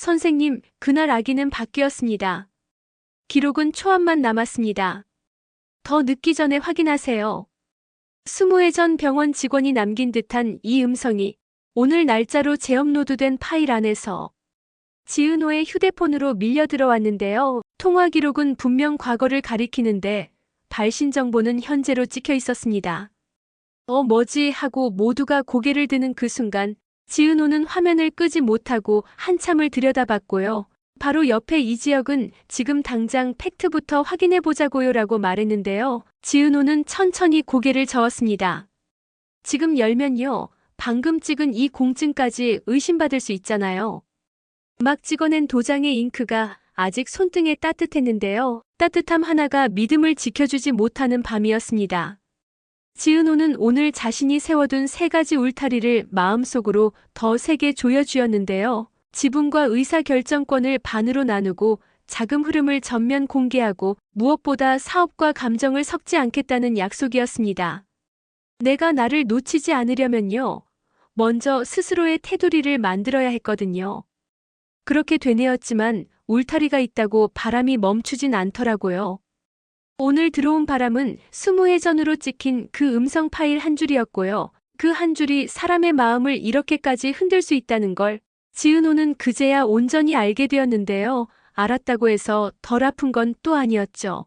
선생님, 그날 아기는 바뀌었습니다. 기록은 초안만 남았습니다. 더 늦기 전에 확인하세요. 20회 전 병원 직원이 남긴 듯한 이 음성이 오늘 날짜로 재업로드된 파일 안에서 지은호의 휴대폰으로 밀려 들어왔는데요. 통화 기록은 분명 과거를 가리키는데 발신 정보는 현재로 찍혀 있었습니다. 뭐지 하고 모두가 고개를 드는 그 순간 지은호는 화면을 끄지 못하고 한참을 들여다봤고요. 바로 옆에 이지혁은 지금 당장 팩트부터 확인해보자고요 라고 말했는데요. 지은호는 천천히 고개를 저었습니다. 지금 열면요. 방금 찍은 이 공증까지 의심받을 수 있잖아요. 막 찍어낸 도장의 잉크가 아직 손등에 따뜻했는데요. 따뜻함 하나가 믿음을 지켜주지 못하는 밤이었습니다. 지은호는 오늘 자신이 세워둔 3가지 울타리를 마음속으로 더 세게 조여쥐었는데요. 지분과 의사결정권을 반으로 나누고 자금 흐름을 전면 공개하고 무엇보다 사업과 감정을 섞지 않겠다는 약속이었습니다. 내가 나를 놓치지 않으려면요. 먼저 스스로의 테두리를 만들어야 했거든요. 그렇게 되뇌었지만 울타리가 있다고 바람이 멈추진 않더라고요. 오늘 들어온 바람은 20회 전으로 찍힌 그 음성 파일 한 줄이었고요. 그 한 줄이 사람의 마음을 이렇게까지 흔들 수 있다는 걸 지은호는 그제야 온전히 알게 되었는데요. 알았다고 해서 덜 아픈 건 또 아니었죠.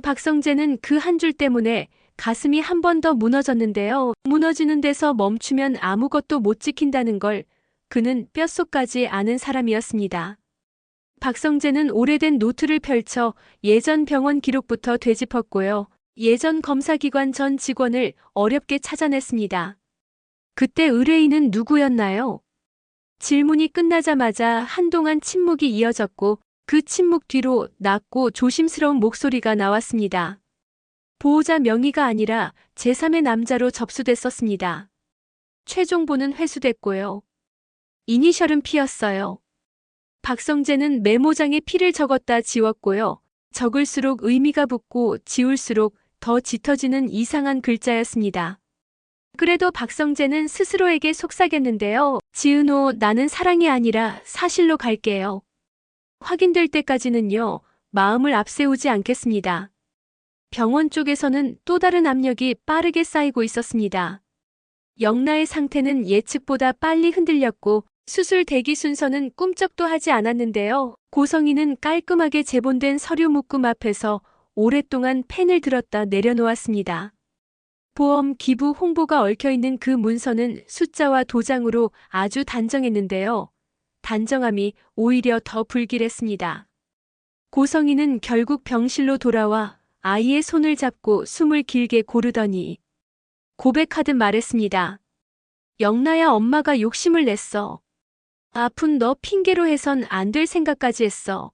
박성재는 그 한 줄 때문에 가슴이 한 번 더 무너졌는데요. 무너지는 데서 멈추면 아무것도 못 지킨다는 걸 그는 뼛속까지 아는 사람이었습니다. 박성재는 오래된 노트를 펼쳐 예전 병원 기록부터 되짚었고요. 예전 검사기관 전 직원을 어렵게 찾아냈습니다. 그때 의뢰인은 누구였나요? 질문이 끝나자마자 한동안 침묵이 이어졌고 그 침묵 뒤로 낮고 조심스러운 목소리가 나왔습니다. 보호자 명의가 아니라 제3의 남자로 접수됐었습니다. 최종보는 회수됐고요. 이니셜은 P였어요. 박성재는 메모장에 P를 적었다 지웠고요. 적을수록 의미가 붙고 지울수록 더 짙어지는 이상한 글자였습니다. 그래도 박성재는 스스로에게 속삭였는데요. 지은호, 나는 사랑이 아니라 사실로 갈게요. 확인될 때까지는요. 마음을 앞세우지 않겠습니다. 병원 쪽에서는 또 다른 압력이 빠르게 쌓이고 있었습니다. 영나의 상태는 예측보다 빨리 흔들렸고 수술 대기 순서는 꿈쩍도 하지 않았는데요. 고성희는 깔끔하게 재본된 서류 묶음 앞에서 오랫동안 펜을 들었다 내려놓았습니다. 보험 기부 홍보가 얽혀있는 그 문서는 숫자와 도장으로 아주 단정했는데요. 단정함이 오히려 더 불길했습니다. 고성희는 결국 병실로 돌아와 아이의 손을 잡고 숨을 길게 고르더니 고백하듯 말했습니다. 영나야, 엄마가 욕심을 냈어. 아픈 너 핑계로 해선 안 될 생각까지 했어.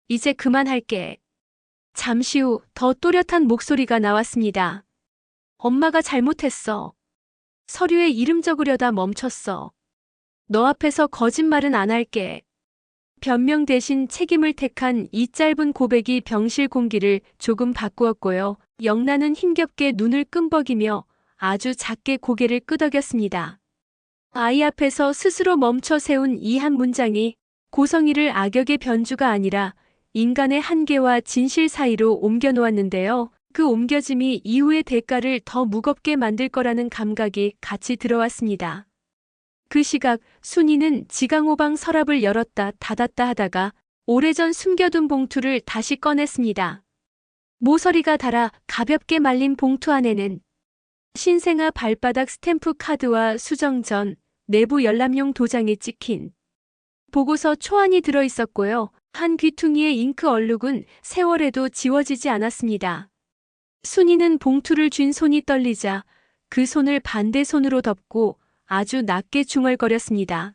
이제 그만할게. 잠시 후 더 또렷한 목소리가 나왔습니다. 엄마가 잘못했어. 서류에 이름 적으려다 멈췄어. 너 앞에서 거짓말은 안 할게. 변명 대신 책임을 택한 이 짧은 고백이 병실 공기를 조금 바꾸었고요. 영나는 힘겹게 눈을 끔벅이며 아주 작게 고개를 끄덕였습니다. 아이 앞에서 스스로 멈춰 세운 이 한 문장이 고성희를 악역의 변주가 아니라 인간의 한계와 진실 사이로 옮겨 놓았는데요. 그 옮겨짐이 이후의 대가를 더 무겁게 만들 거라는 감각이 같이 들어왔습니다. 그 시각 순이는 지강호방 서랍을 열었다 닫았다 하다가 오래전 숨겨둔 봉투를 다시 꺼냈습니다. 모서리가 달아 가볍게 말린 봉투 안에는 신생아 발바닥 스탬프 카드와 수정전, 내부 열람용 도장이 찍힌 보고서 초안이 들어있었고요. 한 귀퉁이의 잉크 얼룩은 세월에도 지워지지 않았습니다. 순이는 봉투를 쥔 손이 떨리자 그 손을 반대 손으로 덮고 아주 낮게 중얼거렸습니다.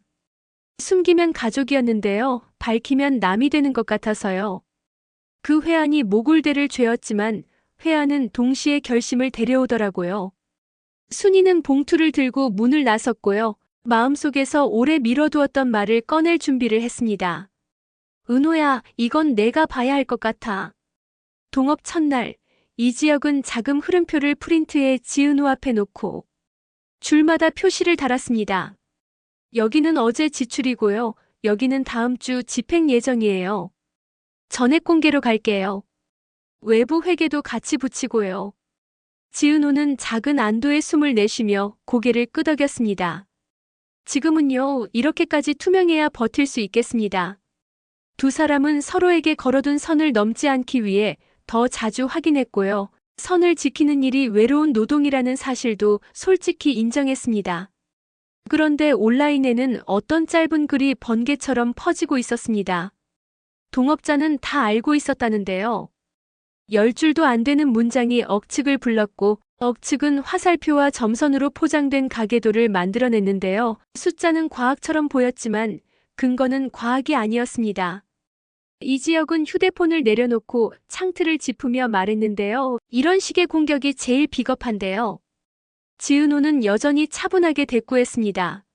숨기면 가족이었는데요. 밝히면 남이 되는 것 같아서요. 그 회한이 모골대를 죄었지만 회한은 동시에 결심을 데려오더라고요. 순이는 봉투를 들고 문을 나섰고요. 마음속에서 오래 미뤄두었던 말을 꺼낼 준비를 했습니다. 은호야, 이건 내가 봐야 할 것 같아. 동업 첫날, 이지혁은 자금 흐름표를 프린트해 지은호 앞에 놓고 줄마다 표시를 달았습니다. 여기는 어제 지출이고요. 여기는 다음 주 집행 예정이에요. 전액 공개로 갈게요. 외부 회계도 같이 붙이고요. 지은호는 작은 안도의 숨을 내쉬며 고개를 끄덕였습니다. 지금은요, 이렇게까지 투명해야 버틸 수 있겠습니다. 두 사람은 서로에게 걸어둔 선을 넘지 않기 위해 더 자주 확인했고요. 선을 지키는 일이 외로운 노동이라는 사실도 솔직히 인정했습니다. 그런데 온라인에는 어떤 짧은 글이 번개처럼 퍼지고 있었습니다. 동업자는 다 알고 있었다는데요. 10줄도 안 되는 문장이 억측을 불렀고 억측은 화살표와 점선으로 포장된 가계도를 만들어냈는데요. 숫자는 과학처럼 보였지만 근거는 과학이 아니었습니다. 이지혁은 휴대폰을 내려놓고 창틀을 짚으며 말했는데요. 이런 식의 공격이 제일 비겁한데요. 지은호는 여전히 차분하게 대꾸했습니다.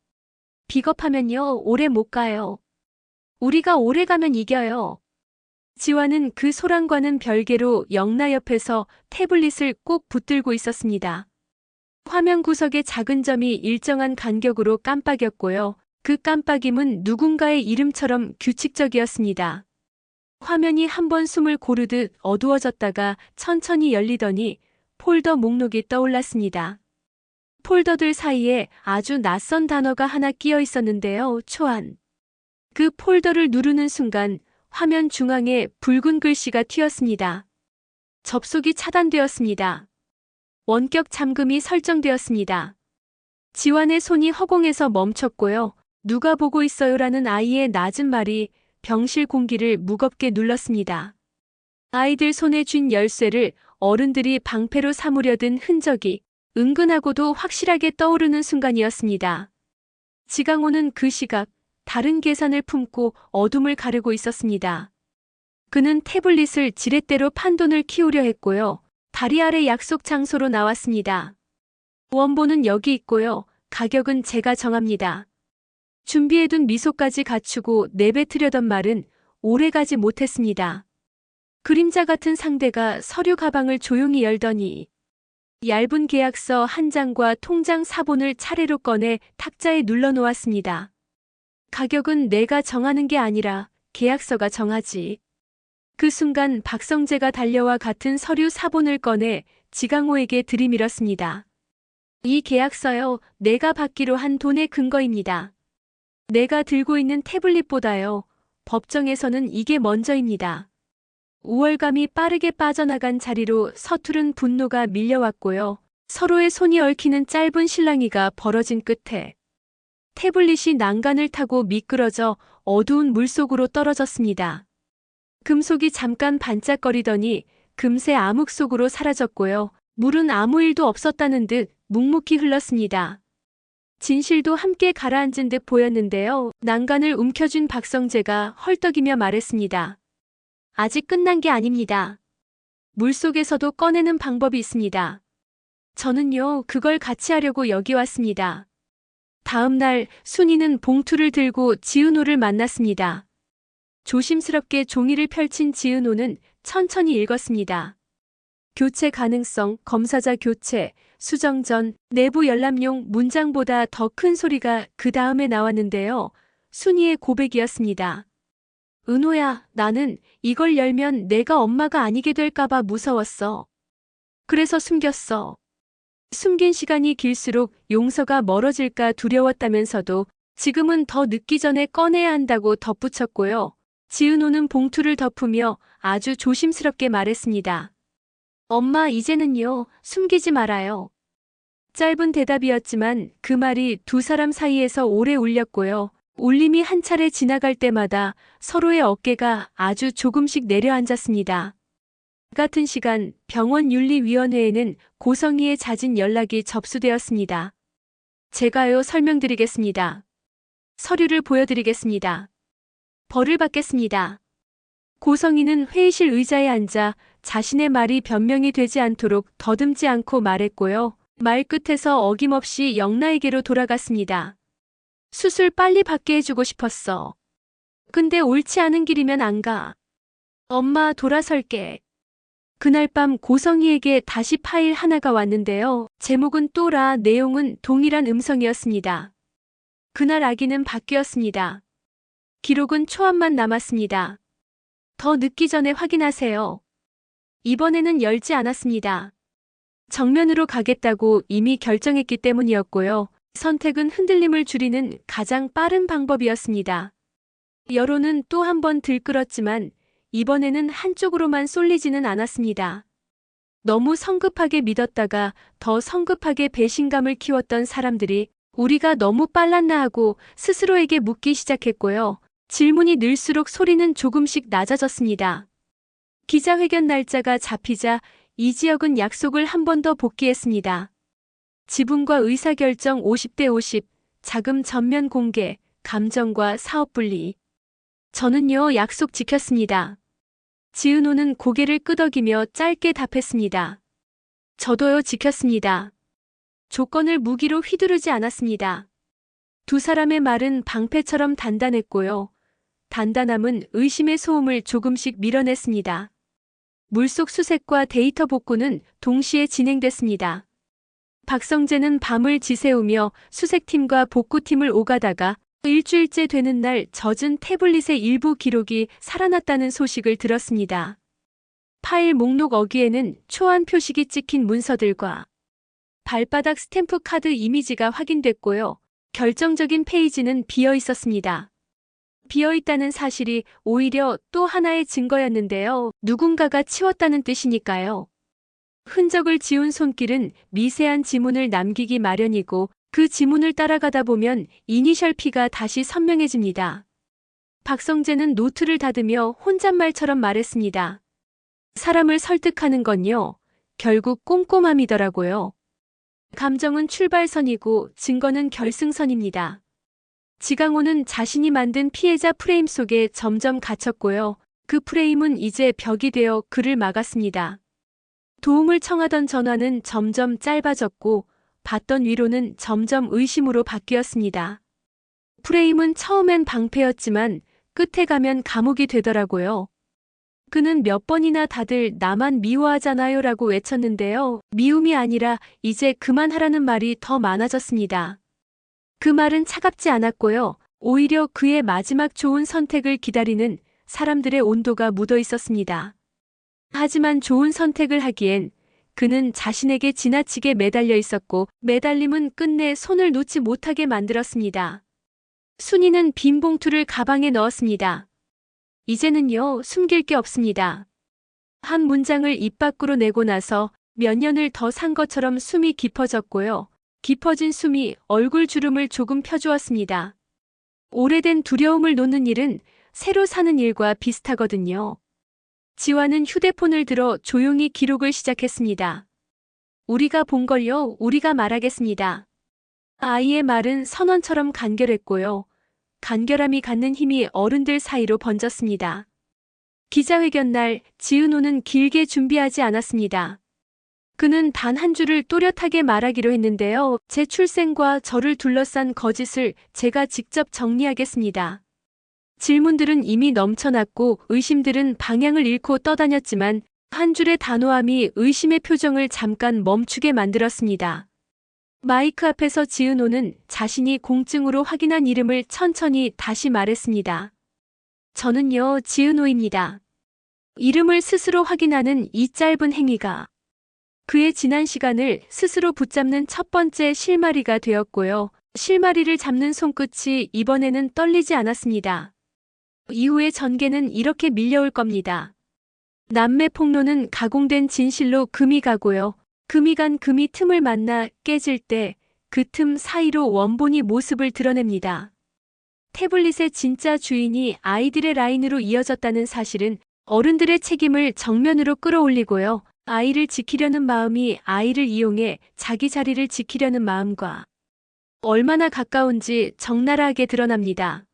비겁하면요, 오래 못 가요. 우리가 오래 가면 이겨요. 지화는 그 소란과는 별개로 영나 옆에서 태블릿을 꼭 붙들고 있었습니다. 화면 구석의 작은 점이 일정한 간격으로 깜빡였고요. 그 깜빡임은 누군가의 이름처럼 규칙적이었습니다. 화면이 한 번 숨을 고르듯 어두워졌다가 천천히 열리더니 폴더 목록이 떠올랐습니다. 폴더들 사이에 아주 낯선 단어가 하나 끼어 있었는데요. 초안. 그 폴더를 누르는 순간 화면 중앙에 붉은 글씨가 튀었습니다. 접속이 차단되었습니다. 원격 잠금이 설정되었습니다. 지환의 손이 허공에서 멈췄고요. 누가 보고 있어요라는 아이의 낮은 말이 병실 공기를 무겁게 눌렀습니다. 아이들 손에 쥔 열쇠를 어른들이 방패로 삼으려던 흔적이 은근하고도 확실하게 떠오르는 순간이었습니다. 지강호는 그 시각 다른 계산을 품고 어둠을 가르고 있었습니다. 그는 태블릿을 지렛대로 판돈을 키우려 했고요. 다리 아래 약속 장소로 나왔습니다. 원본은 여기 있고요. 가격은 제가 정합니다. 준비해둔 미소까지 갖추고 내뱉으려던 말은 오래가지 못했습니다. 그림자 같은 상대가 서류 가방을 조용히 열더니 얇은 계약서 한 장과 통장 사본을 차례로 꺼내 탁자에 눌러놓았습니다. 가격은 내가 정하는 게 아니라 계약서가 정하지. 그 순간 박성재가 달려와 같은 서류 사본을 꺼내 지강호에게 들이밀었습니다. 이 계약서요, 내가 받기로 한 돈의 근거입니다. 내가 들고 있는 태블릿보다요, 법정에서는 이게 먼저입니다. 우월감이 빠르게 빠져나간 자리로 서투른 분노가 밀려왔고요. 서로의 손이 얽히는 짧은 실랑이가 벌어진 끝에 태블릿이 난간을 타고 미끄러져 어두운 물속으로 떨어졌습니다. 금속이 잠깐 반짝거리더니 금세 암흑 속으로 사라졌고요. 물은 아무 일도 없었다는 듯 묵묵히 흘렀습니다. 진실도 함께 가라앉은 듯 보였는데요. 난간을 움켜쥔 박성재가 헐떡이며 말했습니다. 아직 끝난 게 아닙니다. 물속에서도 꺼내는 방법이 있습니다. 저는요, 그걸 같이 하려고 여기 왔습니다. 다음 날 순이는 봉투를 들고 지은호를 만났습니다. 조심스럽게 종이를 펼친 지은호는 천천히 읽었습니다. 교체 가능성, 검사자 교체, 수정 전, 내부 열람용 문장보다 더 큰 소리가 그 다음에 나왔는데요. 순이의 고백이었습니다. 은호야, 나는 이걸 열면 내가 엄마가 아니게 될까봐 무서웠어. 그래서 숨겼어. 숨긴 시간이 길수록 용서가 멀어질까 두려웠다면서도 지금은 더 늦기 전에 꺼내야 한다고 덧붙였고요. 지은호는 봉투를 덮으며 아주 조심스럽게 말했습니다. 엄마, 이제는요, 숨기지 말아요. 짧은 대답이었지만 그 말이 두 사람 사이에서 오래 울렸고요. 울림이 한 차례 지나갈 때마다 서로의 어깨가 아주 조금씩 내려앉았습니다. 같은 시간 병원 윤리위원회에는 고성희의 잦은 연락이 접수되었습니다. 제가요, 설명드리겠습니다. 서류를 보여드리겠습니다. 벌을 받겠습니다. 고성희는 회의실 의자에 앉아 자신의 말이 변명이 되지 않도록 더듬지 않고 말했고요. 말 끝에서 어김없이 영나에게로 돌아갔습니다. 수술 빨리 받게 해주고 싶었어. 근데 옳지 않은 길이면 안 가. 엄마, 돌아설게. 그날 밤 고성희에게 다시 파일 하나가 왔는데요. 제목은 또라, 내용은 동일한 음성이었습니다. 그날 아기는 바뀌었습니다. 기록은 초안만 남았습니다. 더 늦기 전에 확인하세요. 이번에는 열지 않았습니다. 정면으로 가겠다고 이미 결정했기 때문이었고요. 선택은 흔들림을 줄이는 가장 빠른 방법이었습니다. 여론은 또 한 번 들끓었지만 이번에는 한쪽으로만 쏠리지는 않았습니다. 너무 성급하게 믿었다가 더 성급하게 배신감을 키웠던 사람들이 우리가 너무 빨랐나 하고 스스로에게 묻기 시작했고요. 질문이 늘수록 소리는 조금씩 낮아졌습니다. 기자회견 날짜가 잡히자 이지혁은 약속을 한 번 더 복귀했습니다. 지분과 의사결정 50대 50, 자금 전면 공개, 감정과 사업 분리. 저는요, 약속 지켰습니다. 지은호는 고개를 끄덕이며 짧게 답했습니다. 저도요, 지켰습니다. 조건을 무기로 휘두르지 않았습니다. 두 사람의 말은 방패처럼 단단했고요. 단단함은 의심의 소음을 조금씩 밀어냈습니다. 물속 수색과 데이터 복구는 동시에 진행됐습니다. 박성재는 밤을 지새우며 수색팀과 복구팀을 오가다가 일주일째 되는 날 젖은 태블릿의 일부 기록이 살아났다는 소식을 들었습니다. 파일 목록 어귀에는 초안 표식이 찍힌 문서들과 발바닥 스탬프 카드 이미지가 확인됐고요. 결정적인 페이지는 비어 있었습니다. 비어 있다는 사실이 오히려 또 하나의 증거였는데요. 누군가가 치웠다는 뜻이니까요. 흔적을 지운 손길은 미세한 지문을 남기기 마련이고 그 지문을 따라가다 보면 이니셜 P가 다시 선명해집니다. 박성재는 노트를 닫으며 혼잣말처럼 말했습니다. 사람을 설득하는 건요, 결국 꼼꼼함이더라고요. 감정은 출발선이고 증거는 결승선입니다. 지강호는 자신이 만든 피해자 프레임 속에 점점 갇혔고요. 그 프레임은 이제 벽이 되어 그를 막았습니다. 도움을 청하던 전화는 점점 짧아졌고 받던 위로는 점점 의심으로 바뀌었습니다. 프레임은 처음엔 방패였지만 끝에 가면 감옥이 되더라고요. 그는 몇 번이나 다들 나만 미워하잖아요 라고 외쳤는데요. 미움이 아니라 이제 그만하라는 말이 더 많아졌습니다. 그 말은 차갑지 않았고요. 오히려 그의 마지막 좋은 선택을 기다리는 사람들의 온도가 묻어 있었습니다. 하지만 좋은 선택을 하기엔 그는 자신에게 지나치게 매달려 있었고 매달림은 끝내 손을 놓지 못하게 만들었습니다. 순이는 빈 봉투를 가방에 넣었습니다. 이제는요, 숨길 게 없습니다. 한 문장을 입 밖으로 내고 나서 몇 년을 더 산 것처럼 숨이 깊어졌고요. 깊어진 숨이 얼굴 주름을 조금 펴주었습니다. 오래된 두려움을 놓는 일은 새로 사는 일과 비슷하거든요. 지화는 휴대폰을 들어 조용히 기록을 시작했습니다. 우리가 본 걸요, 우리가 말하겠습니다. 아이의 말은 선언처럼 간결했고요. 간결함이 갖는 힘이 어른들 사이로 번졌습니다. 기자회견 날 지은호는 길게 준비하지 않았습니다. 그는 단 한 줄을 또렷하게 말하기로 했는데요. 제 출생과 저를 둘러싼 거짓을 제가 직접 정리하겠습니다. 질문들은 이미 넘쳐났고 의심들은 방향을 잃고 떠다녔지만 한 줄의 단호함이 의심의 표정을 잠깐 멈추게 만들었습니다. 마이크 앞에서 지은호는 자신이 공증으로 확인한 이름을 천천히 다시 말했습니다. 저는요, 지은호입니다. 이름을 스스로 확인하는 이 짧은 행위가 그의 지난 시간을 스스로 붙잡는 첫 번째 실마리가 되었고요. 실마리를 잡는 손끝이 이번에는 떨리지 않았습니다. 이후의 전개는 이렇게 밀려올 겁니다. 남매 폭로는 가공된 진실로 금이 가고요. 금이 간 금이 틈을 만나 깨질 때 그 틈 사이로 원본이 모습을 드러냅니다. 태블릿의 진짜 주인이 아이들의 라인으로 이어졌다는 사실은 어른들의 책임을 정면으로 끌어올리고요. 아이를 지키려는 마음이 아이를 이용해 자기 자리를 지키려는 마음과 얼마나 가까운지 적나라하게 드러납니다.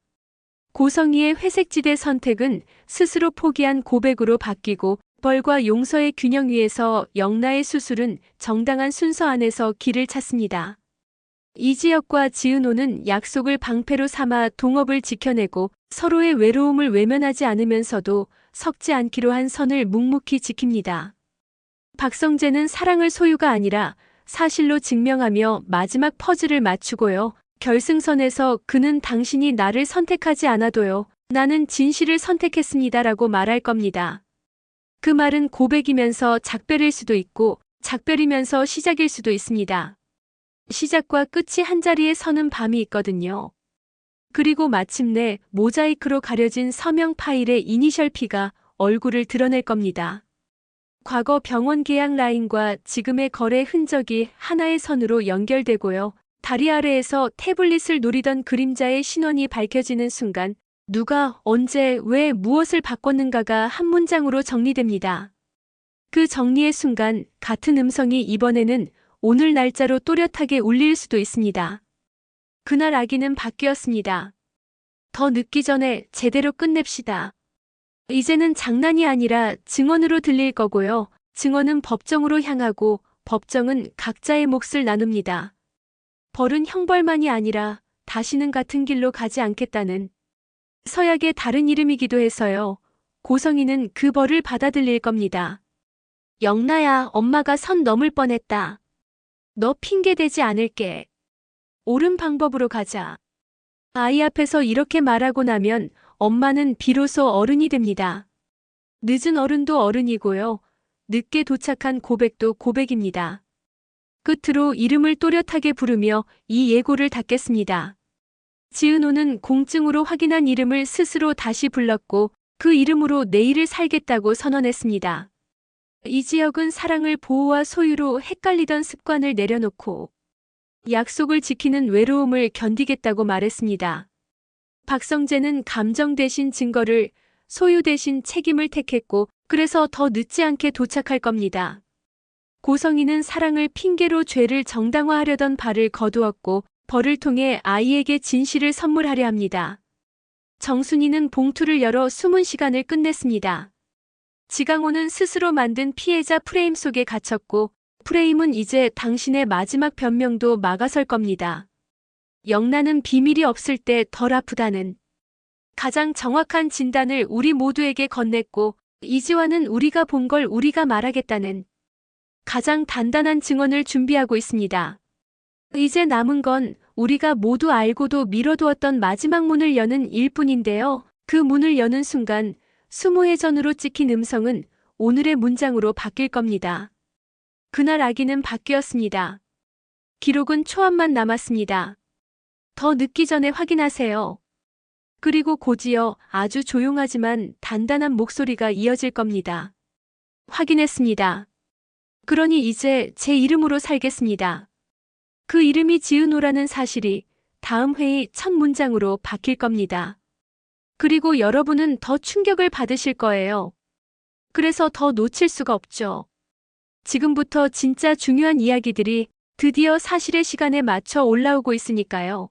고성희의 회색지대 선택은 스스로 포기한 고백으로 바뀌고 벌과 용서의 균형 위에서 영나의 수술은 정당한 순서 안에서 길을 찾습니다. 이지혁과 지은호는 약속을 방패로 삼아 동업을 지켜내고 서로의 외로움을 외면하지 않으면서도 섞지 않기로 한 선을 묵묵히 지킵니다. 박성재는 사랑을 소유가 아니라 사실로 증명하며 마지막 퍼즐을 맞추고요. 결승선에서 그는 당신이 나를 선택하지 않아도요. 나는 진실을 선택했습니다라고 말할 겁니다. 그 말은 고백이면서 작별일 수도 있고 작별이면서 시작일 수도 있습니다. 시작과 끝이 한자리에 서는 밤이 있거든요. 그리고 마침내 모자이크로 가려진 서명 파일의 이니셜 P가 얼굴을 드러낼 겁니다. 과거 병원 계약 라인과 지금의 거래 흔적이 하나의 선으로 연결되고요. 다리 아래에서 태블릿을 노리던 그림자의 신원이 밝혀지는 순간 누가 언제 왜 무엇을 바꿨는가가 한 문장으로 정리됩니다. 그 정리의 순간 같은 음성이 이번에는 오늘 날짜로 또렷하게 울릴 수도 있습니다. 그날 아기는 바뀌었습니다. 더 늦기 전에 제대로 끝냅시다. 이제는 장난이 아니라 증언으로 들릴 거고요. 증언은 법정으로 향하고 법정은 각자의 몫을 나눕니다. 벌은 형벌만이 아니라 다시는 같은 길로 가지 않겠다는 서약의 다른 이름이기도 해서요. 고성이는 그 벌을 받아들일 겁니다. 영나야, 엄마가 선 넘을 뻔했다. 너 핑계대지 않을게. 옳은 방법으로 가자. 아이 앞에서 이렇게 말하고 나면 엄마는 비로소 어른이 됩니다. 늦은 어른도 어른이고요. 늦게 도착한 고백도 고백입니다. 끝으로 이름을 또렷하게 부르며 이 예고를 닫겠습니다. 지은호는 공증으로 확인한 이름을 스스로 다시 불렀고 그 이름으로 내일을 살겠다고 선언했습니다. 이지혁은 사랑을 보호와 소유로 헷갈리던 습관을 내려놓고 약속을 지키는 외로움을 견디겠다고 말했습니다. 박성재는 감정 대신 증거를, 소유 대신 책임을 택했고 그래서 더 늦지 않게 도착할 겁니다. 고성이는 사랑을 핑계로 죄를 정당화하려던 발을 거두었고 벌을 통해 아이에게 진실을 선물하려 합니다. 정순이는 봉투를 열어 숨은 시간을 끝냈습니다. 지강호는 스스로 만든 피해자 프레임 속에 갇혔고 프레임은 이제 당신의 마지막 변명도 막아설 겁니다. 영나는 비밀이 없을 때 덜 아프다는 가장 정확한 진단을 우리 모두에게 건넸고 이지화는 우리가 본 걸 우리가 말하겠다는 가장 단단한 증언을 준비하고 있습니다. 이제 남은 건 우리가 모두 알고도 미뤄두었던 마지막 문을 여는 일뿐인데요. 그 문을 여는 순간 수모의 전으로 찍힌 음성은 오늘의 문장으로 바뀔 겁니다. 그날 아기는 바뀌었습니다. 기록은 초안만 남았습니다. 더 늦기 전에 확인하세요. 그리고 곧이어 아주 조용하지만 단단한 목소리가 이어질 겁니다. 확인했습니다. 그러니 이제 제 이름으로 살겠습니다. 그 이름이 지은호라는 사실이 다음 회의 첫 문장으로 바뀔 겁니다. 그리고 여러분은 더 충격을 받으실 거예요. 그래서 더 놓칠 수가 없죠. 지금부터 진짜 중요한 이야기들이 드디어 사실의 시간에 맞춰 올라오고 있으니까요.